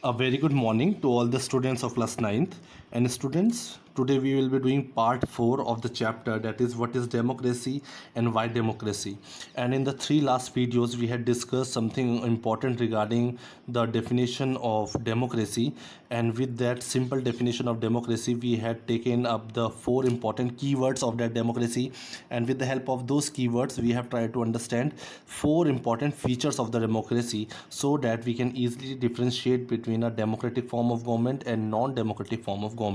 A very good morning to all the students of class ninth. And students, today we will be doing part 4 of the chapter, that is what is democracy and why democracy. And in the three last videos we had discussed something important regarding the definition of democracy, and with that simple definition of democracy we had taken up the four important keywords of that democracy, and with the help of those keywords we have tried to understand four important features of the democracy so that we can easily differentiate between a democratic form of government and non-democratic form of government.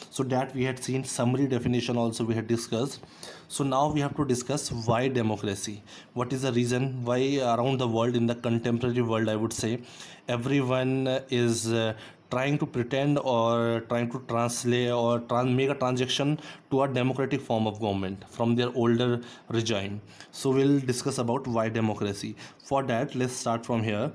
So that we had seen summary definition also we had discussed. So now we have to discuss why democracy. What is the reason why around the world, in the contemporary world I would say, everyone is trying to pretend or trying to translate or make a transaction to a democratic form of government from their older regime. So we'll discuss about why democracy. For that, let's start from here.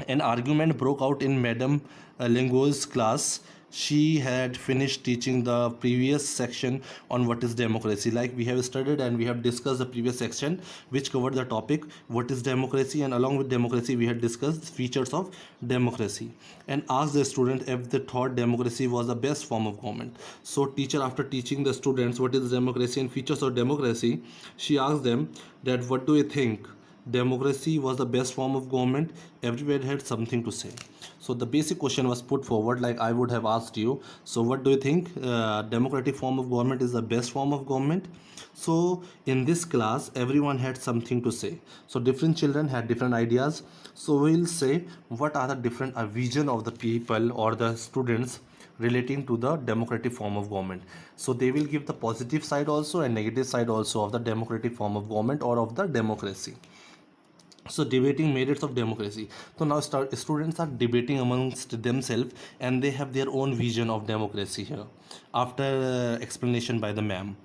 An argument broke out in Madame Lingo's class. She had finished teaching the previous section on what is democracy. Like we have studied and we have discussed the previous section which covered the topic what is democracy, and along with democracy we had discussed features of democracy, and asked the student if they thought democracy was the best form of government. So teacher, after teaching the students what is democracy and features of democracy, she asked them that what do you think, democracy was the best form of government? Everyone had something to say. So the basic question was put forward like I would have asked you. So what do you think, democratic form of government is the best form of government? So in this class everyone had something to say. So different children had different ideas. So we'll say what are the different vision of the people or the students relating to the democratic form of government. So they will give the positive side also and negative side also of the democratic form of government or of the democracy. So debating merits of democracy. So now students are debating amongst themselves and they have their own vision of democracy here after explanation by the ma'am.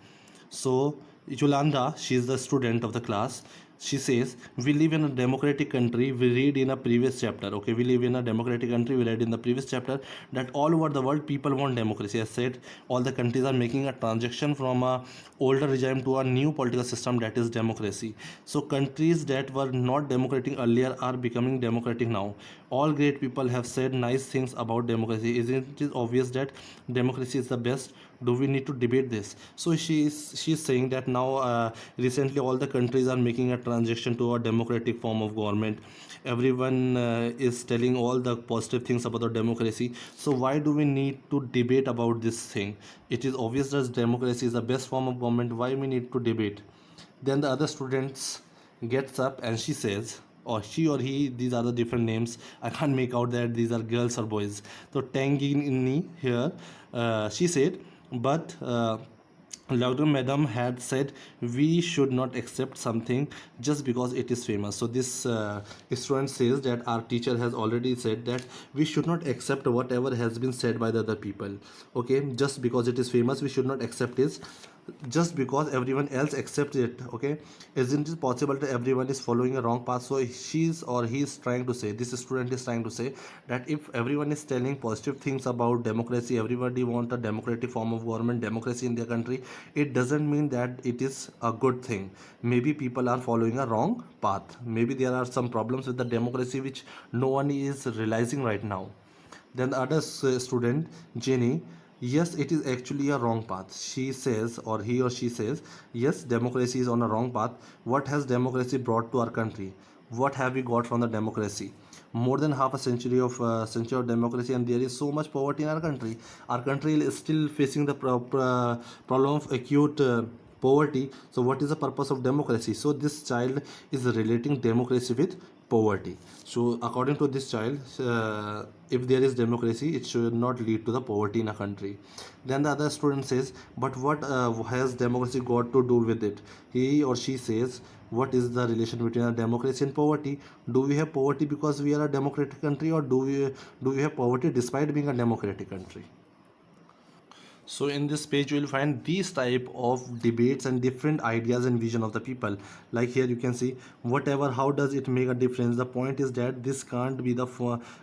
So Yolanda, she is the student of the class. She says we live in a democratic country. We read in a previous chapter, okay, we live in a democratic country, we read in the previous chapter that all over the world people want democracy. As said, all the countries are making a transition from a older regime to a new political system, that is democracy. So countries that were not democratic earlier are becoming democratic now. All great people have said nice things about democracy. Isn't it obvious that democracy is the best? Do we need to debate this? So she's saying that now recently all the countries are making a transition to a democratic form of government. Everyone is telling all the positive things about the democracy. So why do we need to debate about this thing? It is obvious that democracy is the best form of government. Why we need to debate? Then the other students gets up and she says, or she or he, these are the different names, I can't make out that these are girls or boys. So Tangini here, she said, but Lockdown Madam had said we should not accept something just because it is famous. So this student says that our teacher has already said that we should not accept whatever has been said by the other people. Okay, just because it is famous, we should not accept it just because everyone else accepts it. Okay, isn't it possible that everyone is following a wrong path? So she's or he's trying to say, this student is trying to say that if everyone is telling positive things about democracy, everybody want a democratic form of government, democracy in their country, it doesn't mean that it is a good thing. Maybe people are following a wrong path. Maybe there are some problems with the democracy which no one is realizing right now. Then the other student, Jenny, yes, it is actually a wrong path. She says, or he or she says, yes, democracy is on a wrong path. What has democracy brought to our country? What have we got from the democracy? More than half a century of democracy, and there is so much poverty in our country. Our country is still facing the problem of acute poverty. So what is the purpose of democracy? So this child is relating democracy with poverty. So according to this child, if there is democracy, it should not lead to the poverty in a country. Then the other student says, but what has democracy got to do with it? He or she says, what is the relation between a democracy and poverty? Do we have poverty because we are a democratic country, or do we have poverty despite being a democratic country? So in this page you will find these type of debates and different ideas and vision of the people. Like here you can see whatever, how does it make a difference? The point is that this can't be the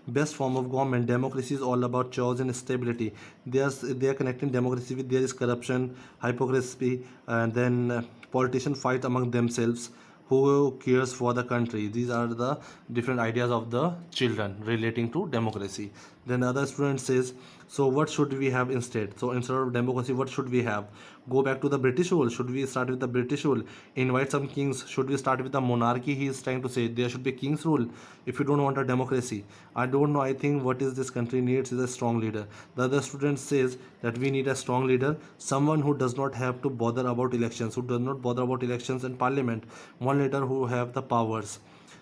best form of government. Democracy is all about choice and stability. They are connecting democracy with there is corruption, hypocrisy, and then politicians fight among themselves. who cares for the country. These are the different ideas of the children relating to democracy. Then other student says, so what should we have instead? So instead of democracy, what should we have? Go back to the British rule? Should we start with the British rule? Invite some kings? Should we start with the monarchy? He is trying to say there should be king's rule if you don't want a democracy. I don't know. I think what is this country needs is a strong leader. The other student says that we need a strong leader, someone who does not have to bother about elections, who does not bother about elections and parliament, one leader who have the powers.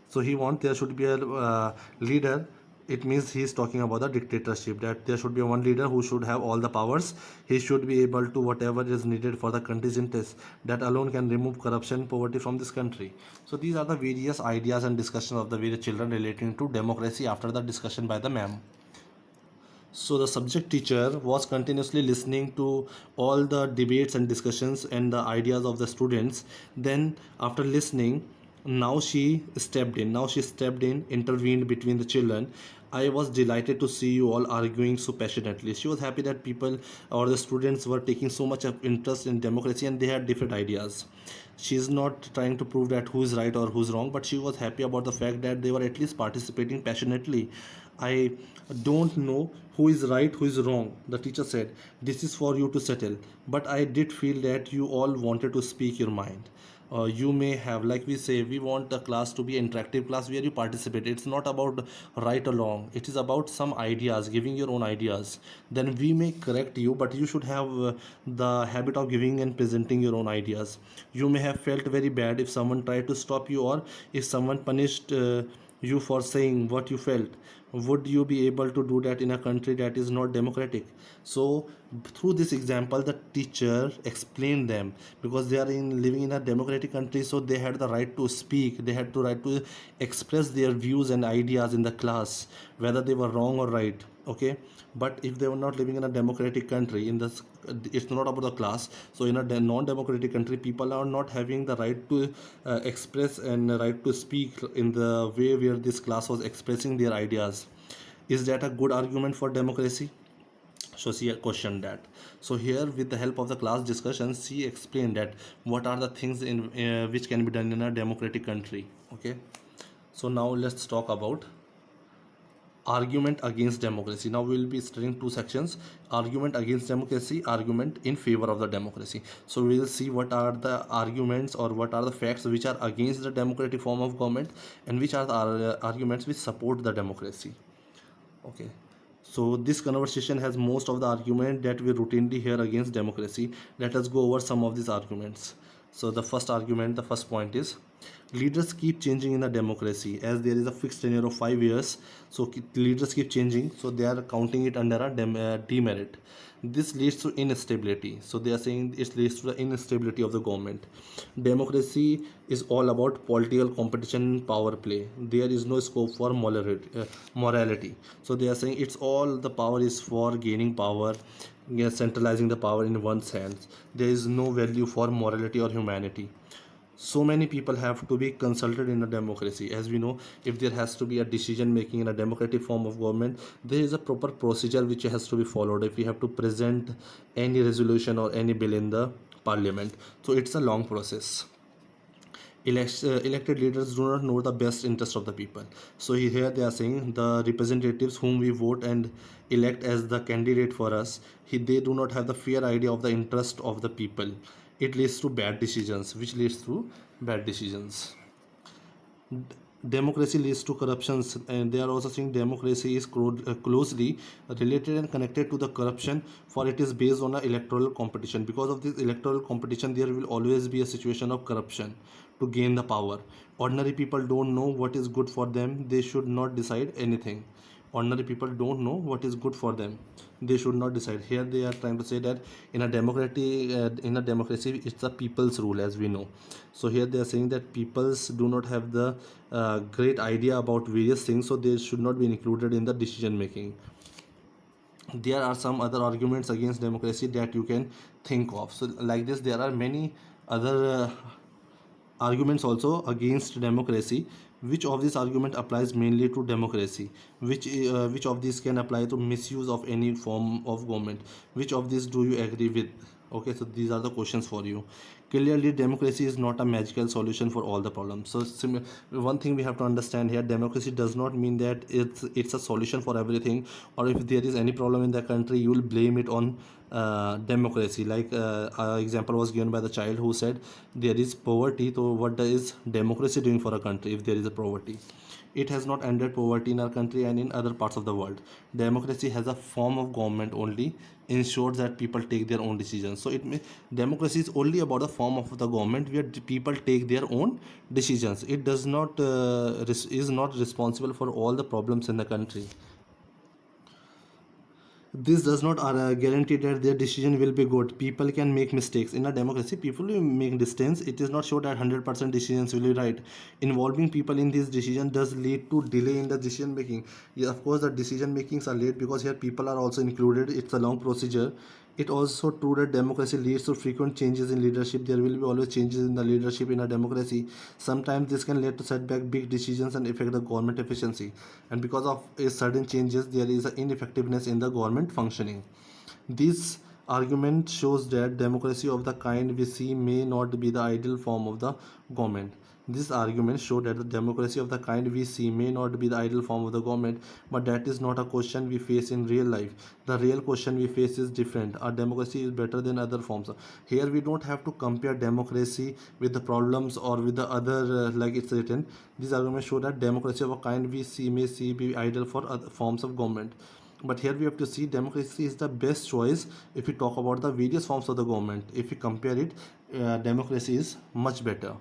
So he wants there should be a leader. It means he is talking about the dictatorship, that there should be one leader who should have all the powers. He should be able to whatever is needed for the country's interest. That alone can remove corruption, poverty from this country. So these are the various ideas and discussions of the various children relating to democracy after the discussion by the ma'am. So the subject teacher was continuously listening to all the debates and discussions and the ideas of the students. Then after listening, now she stepped in, intervened between the children. I was delighted to see you all arguing so passionately. She was happy that people or the students were taking so much of interest in democracy and they had different ideas. She is not trying to prove that who is right or who's wrong, but she was happy about the fact that they were at least participating passionately. I don't know who is right, who is wrong. The teacher said, this is for you to settle. But I did feel that you all wanted to speak your mind. You may have, like we say, we want the class to be an interactive class where you participate. It's not about right or wrong, it is about some ideas, giving your own ideas. Then we may correct you, but you should have the habit of giving and presenting your own ideas. You may have felt very bad if someone tried to stop you, or if someone punished you for saying what you felt. Would you be able to do that in a country that is not democratic? So through this example the teacher explained them, because they are in living in a democratic country, so they had the right to speak, they had the right to express their views and ideas in the class, whether they were wrong or right. Okay, but if they were not living in a democratic country, in this, it's not about the class. So in a non-democratic country, people are not having the right to express and the right to speak in the way where this class was expressing their ideas. Is that a good argument for democracy? So she questioned that. So here, with the help of the class discussions, she explained that what are the things in which can be done in a democratic country. Okay, so now let's talk about argument against democracy. Now we will be studying two sections: argument against democracy, argument in favor of the democracy. So we will see what are the arguments or what are the facts which are against the democratic form of government, and which are the arguments which support the democracy. Okay, so this conversation has most of the argument that we routinely hear against democracy. Let us go over some of these arguments. So the first argument, the first point is, leaders keep changing in a democracy, as there is a fixed tenure of 5 years. So leaders keep changing, so they are counting it under a demerit. This leads to instability. So they are saying it leads to the instability of the government. Democracy is all about political competition, power play. There is no scope for morality. So they are saying it's all the power is for gaining power, centralizing the power in one's hands. There is no value for morality or humanity. So many people have to be consulted in a democracy. As we know, if there has to be a decision making in a democratic form of government, there is a proper procedure which has to be followed if we have to present any resolution or any bill in the parliament. So it's a long process. Elected leaders do not know the best interest of the people. So here they are saying the representatives whom we vote and elect as the candidate for us, they do not have the fair idea of the interest of the people. It leads to bad decisions, which leads to bad decisions. Democracy leads to corruptions, and they are also saying democracy is closely related and connected to the corruption, for it is based on a electoral competition. Because of this electoral competition, there will always be a situation of corruption to gain the power. Ordinary people don't know what is good for them, they should not decide anything. Ordinary people don't know what is good for them, they should not decide. Here they are trying to say that in a democracy it's the people's rule, as we know. So here they are saying that peoples do not have the great idea about various things, so they should not be included in the decision making. There are some other arguments against democracy that you can think of. So like this, there are many other arguments also against democracy. Which of these argument applies mainly to democracy? Which of these can apply to misuse of any form of government? Which of these do you agree with? Okay, so these are the questions for you. Clearly, democracy is not a magical solution for all the problems. So, one thing we have to understand here: democracy does not mean that it's a solution for everything, or if there is any problem in the country, you will blame it on democracy. Like example was given by the child who said there is poverty. So, what is democracy doing for a country if there is a poverty? It has not ended poverty in our country and in other parts of the world. Democracy has a form of government only, ensures that people take their own decisions. So democracy is only about the form of the government where the people take their own decisions. It does not is not responsible for all the problems in the country. This does not guarantee that their decision will be good. People can make mistakes. In a democracy, people will make decisions. It is not sure that 100% decisions will be right. Involving people in this decision does lead to delay in the decision making. Yeah, of course, the decision makings are late because here people are also included. It's a long procedure. It also true that democracy leads to frequent changes in leadership. There will be always changes in the leadership in a democracy. Sometimes this can lead to setback big decisions and affect the government efficiency. And because of a sudden changes, there is an ineffectiveness in the government functioning. This argument shows that democracy of the kind we see may not be the ideal form of the government. This argument shows that the democracy of the kind we see may not be the ideal form of the government, but that is not a question we face in real life. The real question we face is different. Our democracy is better than other forms. Here we don't have to compare democracy with the problems or with the other like it's written. These arguments show that democracy of a kind we see may see be ideal for other forms of government. But here we have to see democracy is the best choice if we talk about the various forms of the government. If we compare it, democracy is much better.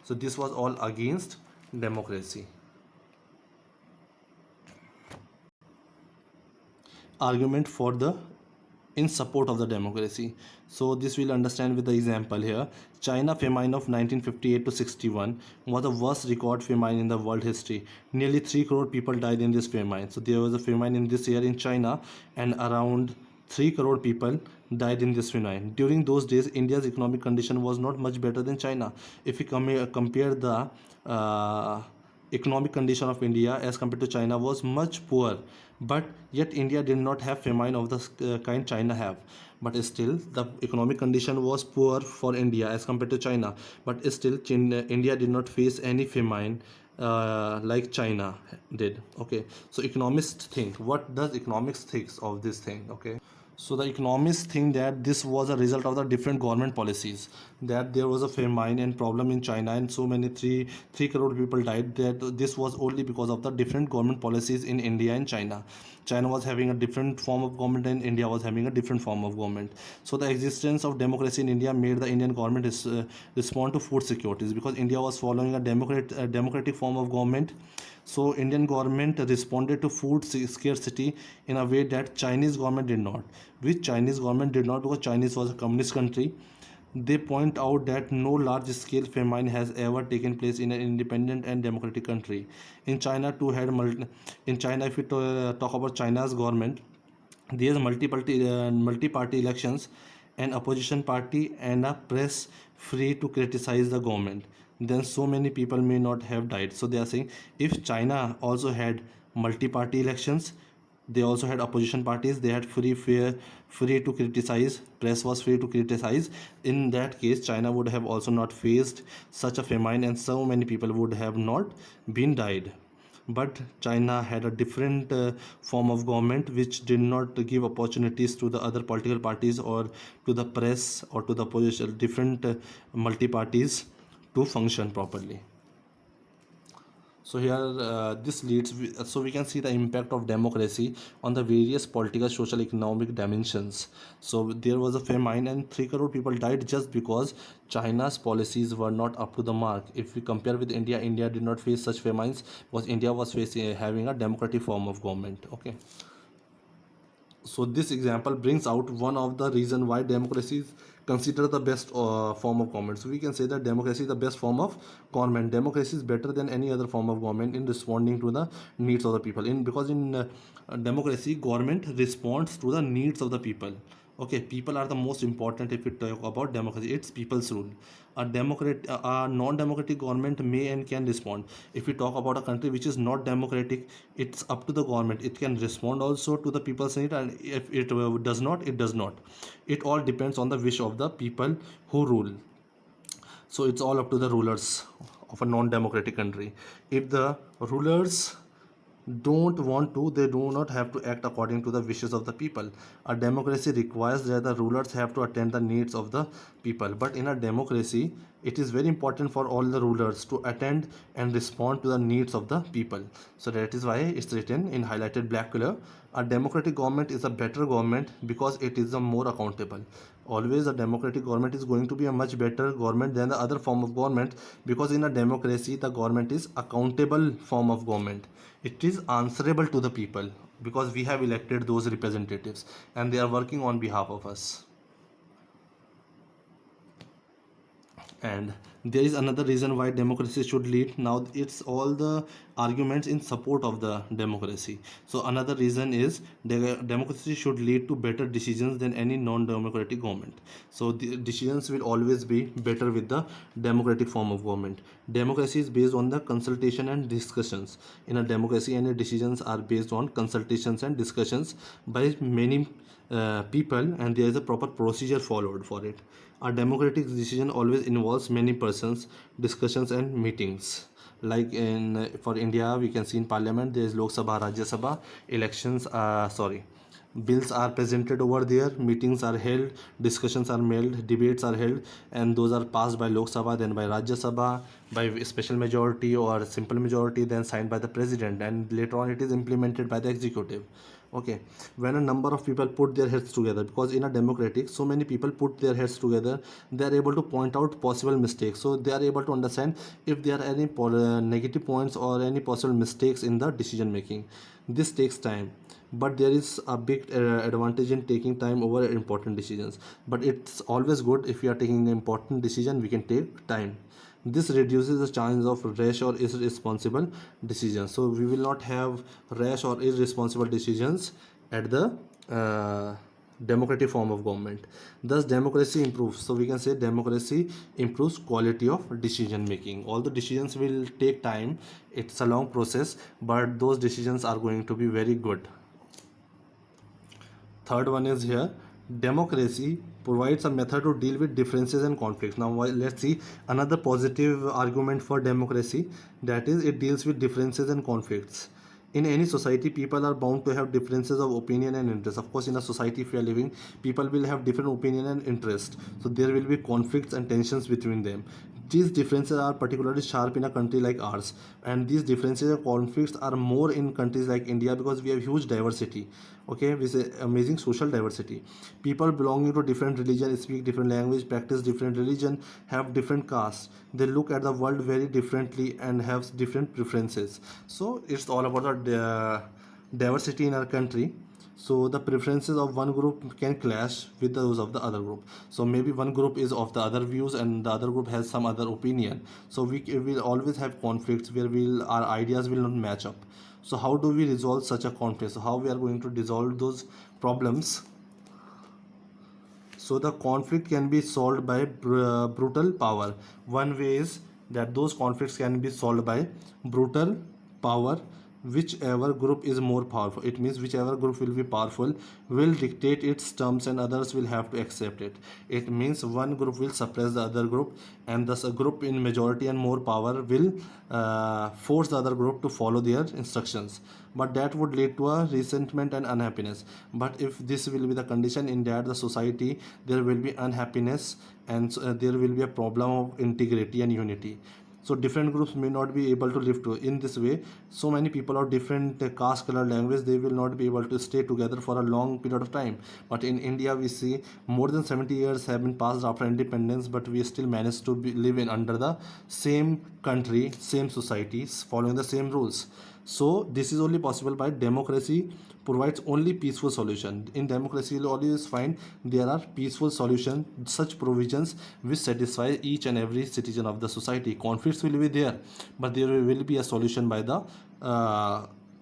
So this was all against democracy. Argument for the in support of the democracy. So this we'll understand with the example here. China famine of 1958 to 61 was the worst record famine in the world history. Nearly 3 crore people died in this famine. So there was a famine in this year in China, and around 3 crore people died in this famine. During those days, India's economic condition was not much better than China. If we compare the economic condition of India as compared to China was much poor, but yet India did not have famine of the kind China have. But still, the economic condition was poor for India as compared to China. But still, India did not face any famine like China did. Okay, so economists think. What does economics thinks of this thing? Okay. So the economists think that this was a result of the different government policies. That there was a famine and problem in China, and so many three crore people died. That this was only because of the different government policies in India and China. China was having a different form of government, and India was having a different form of government. So the existence of democracy in India made the Indian government respond to food securities, because India was following a democratic form of government. So Indian government responded to food scarcity in a way that Chinese government did not. Which Chinese government did not, because Chinese was a communist country. They point out that no large scale famine has ever taken place in an independent and democratic country. In China too had in China, if we talk about China's government, there is multi-party elections, an opposition party and a press free to criticize the government. Then so many people may not have died. So they are saying if China also had multi-party elections, they also had opposition parties, they had free to criticize, press was free to criticize, in that case China would have also not faced such a famine and so many people would have not been died. But China had a different form of government which did not give opportunities to the other political parties or to the press or to the opposition, different multi parties to function properly. So here this leads so we can see the impact of democracy on the various political, social, economic dimensions. So there was a famine and 3 crore people died just because China's policies were not up to the mark. If we compare with India, India did not face such famines because India was facing having a democratic form of government. Okay. So this example brings out one of the reason why democracy is considered the best form of government. So we can say that democracy is the best form of government. Democracy is better than any other form of government in responding to the needs of the people. Because in democracy, government responds to the needs of the people. Okay, people are the most important if we talk about democracy. It's people's rule. A non-democratic government may and can respond. If we talk about a country which is not democratic, it's up to the government. It can respond also to the people's need, and if it does not, it does not. It all depends on the wish of the people who rule. So it's all up to the rulers of a non-democratic country. If the rulers don't want to, they do not have to act according to the wishes of the people. A democracy requires that the rulers have to attend the needs of the people, but in a democracy it is very important for all the rulers to attend and respond to the needs of the people. So that is why it's written in highlighted black color, a democratic government is a better government because it is a more accountable. Always a democratic government is going to be a much better government than the other form of government, because in a democracy the government is accountable form of government. It is answerable to the people because we have elected those representatives and they are working on behalf of us. And there is another reason why democracy should lead. Now it's all the arguments in support of the democracy. So another reason is democracy should lead to better decisions than any non-democratic government. So the decisions will always be better with the democratic form of government. Democracy is based on the consultation and discussions. In a democracy, any decisions are based on consultations and discussions by many people, and there is a proper procedure followed for it. A democratic decision always involves many persons, discussions, and meetings. Like in for India, we can see in Parliament there is Lok Sabha, Rajya Sabha, elections. Bills are presented over there, meetings are held, discussions are held, debates are held, and those are passed by Lok Sabha, then by Rajya Sabha, by special majority or simple majority, then signed by the president, and later on it is implemented by the executive. Okay, when a number of people put their heads together, because in a democratic so many people put their heads together, they are able to point out possible mistakes, so they are able to understand if there are any negative points or any possible mistakes in the decision making. This takes time, but there is a big advantage in taking time over important decisions. But it's always good, if we are taking an important decision we can take time. This reduces the chance of rash or irresponsible decisions, so we will not have rash or irresponsible decisions at the democratic form of government. Thus democracy improves, so we can say democracy improves quality of decision making. All the decisions will take time, it's a long process, but those decisions are going to be very good. Third one is here, democracy provides a method to deal with differences and conflicts. Now let's see another positive argument for democracy, that is it deals with differences and conflicts. In any society people are bound to have differences of opinion and interest. Of course, in a society if we are living, people will have different opinion and interest, so there will be conflicts and tensions between them. These differences are particularly sharp in a country like ours, and these differences and conflicts are more in countries like India because we have huge diversity. Okay, we say amazing social diversity. People belonging to different religion speak different language, practice different religion, have different castes. They look at the world very differently and have different preferences. So it's all about the diversity in our country. So the preferences of one group can clash with those of the other group. So maybe one group is of the other views and the other group has some other opinion, so we will always have conflicts where our ideas will not match up. So how do we resolve such a conflict? So how we are going to resolve those problems? So the conflict can be solved by brutal power. One way is that those conflicts can be solved by brutal power. Whichever group is more powerful, it means whichever group will be powerful will dictate its terms and others will have to accept it. It means one group will suppress the other group, and thus a group in majority and more power will force the other group to follow their instructions, but that would lead to a resentment and unhappiness. But if this will be the condition, in that the society there will be unhappiness, and there will be a problem of integrity and unity. So different groups may not be able to live to in this way. So many people of different caste, color, language, they will not be able to stay together for a long period of time. But in India we see more than 70 years have been passed after independence, but we still manage to live in under the same country, same societies, following the same rules. So this is only possible by democracy provides only peaceful solution. In democracy you'll always find there are peaceful solutions, such provisions which satisfy each and every citizen of the society. Conflicts will be there, but there will be a solution by the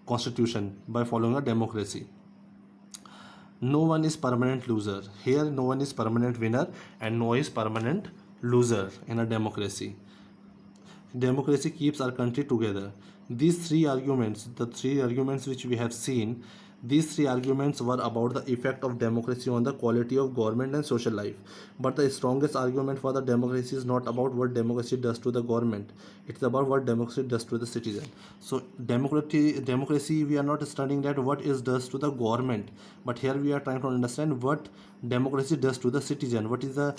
constitution, by following a democracy. no one is permanent loser. Here no one is permanent winner and no one is permanent loser in a democracy. Democracy keeps our country together. These three arguments, the three arguments which we have seen, these three arguments were about the effect of democracy on the quality of government and social life. But the strongest argument for the democracy is not about what democracy does to the government. It's about what democracy does to the citizen. So democracy, we are not studying that what it does to the government, but here we are trying to understand what democracy does to the citizen. What is the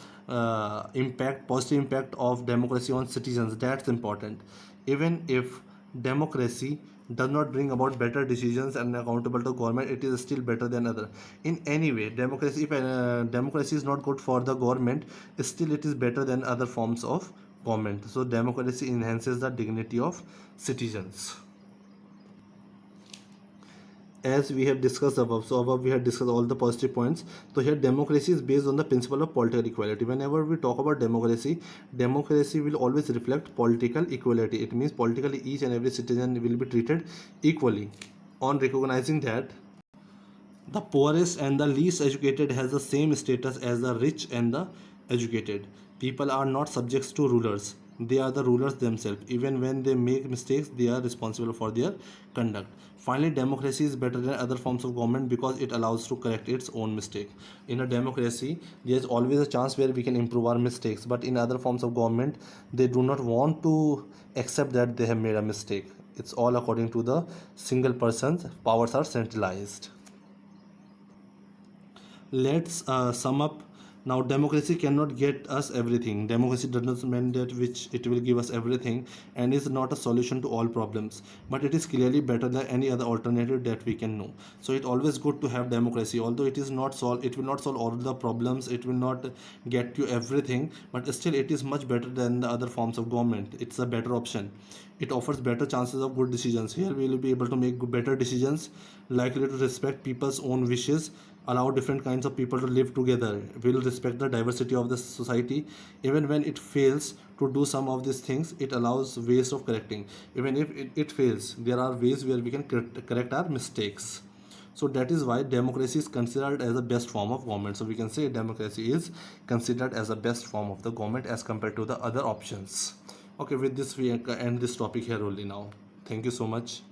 positive impact of democracy on citizens? That's important. Even if democracy does not bring about better decisions and accountable to government, it is still better than other. In any way, democracy, if democracy is not good for the government, still it is better than other forms of government. So democracy enhances the dignity of citizens. As we have discussed above, so above we have discussed all the positive points. So here democracy is based on the principle of political equality. Whenever we talk about democracy, democracy will always reflect political equality. It means politically each and every citizen will be treated equally. On recognizing that the poorest and the least educated has the same status as the rich and the educated. People are not subjects to rulers. They are the rulers themselves. Even when they make mistakes, they are responsible for their conduct. Finally, democracy is better than other forms of government because it allows to correct its own mistake. In a democracy, there is always a chance where we can improve our mistakes. But in other forms of government, they do not want to accept that they have made a mistake. It's all according to the single person's powers are centralized. Let's sum up. Now democracy cannot get us everything. Democracy does not mandate which it will give us everything and is not a solution to all problems, but it is clearly better than any other alternative that we can know. So it's always good to have democracy, although it will not solve all the problems, it will not get you everything, but still it is much better than the other forms of government. It's a better option. It offers better chances of good decisions. Here we will be able to make better decisions, likely to respect people's own wishes, allow different kinds of people to live together, will respect the diversity of the society. Even when it fails to do some of these things, it allows ways of correcting. Even if it fails, there are ways where we can correct our mistakes. So that is why democracy is considered as the best form of government. So we can say democracy is considered as the best form of the government as compared to the other options. Okay, with this we end this topic here only now. Thank you so much.